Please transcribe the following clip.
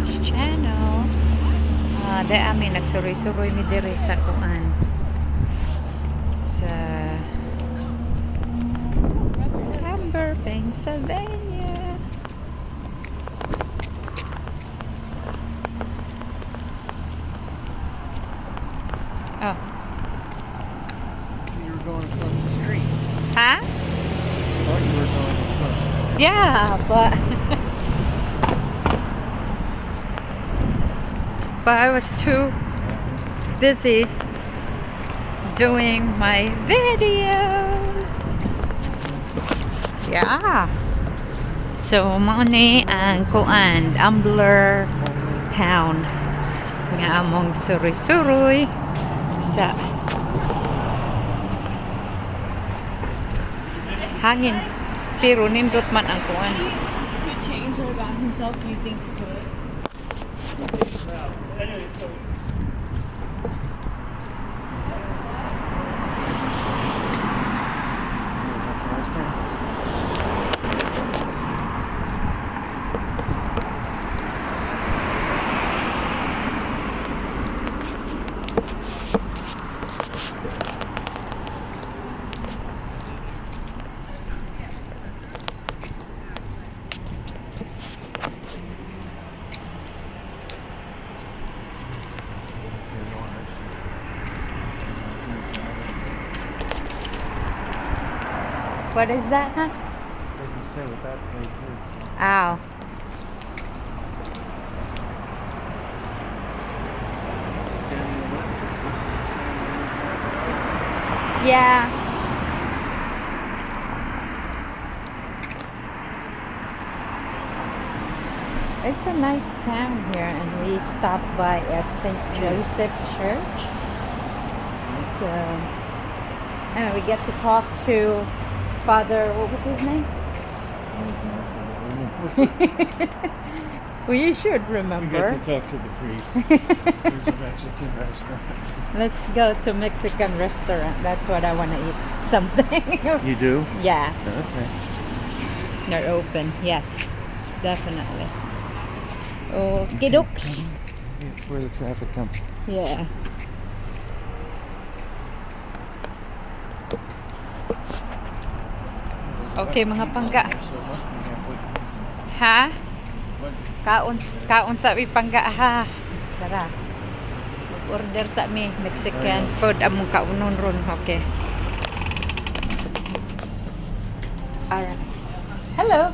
Kids channel. Dahil amin nagsuroy-suroy mi diri sa kuan. Sa Hamburg, Pennsylvania. Oh. You were going across the street. Huh? I thought you were going across the street. Yeah, but but I was too busy doing my videos. Yeah. So mao ni ang kuan Ambler town nga among suroy-suroy sa hangin pero nindot man ang kuan. Could change it about himself. Do you think he could? Anyway, so What is that, huh? doesn't say what that place is. Ow. Yeah. It's a nice town here, and we stopped by at St. Joseph Church. So, and we get to talk to Father, what was his name? Well, you should We remember. get to talk to the priest. There's a Mexican restaurant. Let's go to Mexican restaurant. That's what I want to eat. Something. You do? Yeah, Okay. they're open. Yes, definitely. Okay, dokes. It's where the traffic comes. Yeah. Okay, mga pangga. So it must be halfway. Ha? Kaon sa mi pangga ha. Tara. Order sa mi Mexican food among kaunon ron. Okay. Alright. Hello.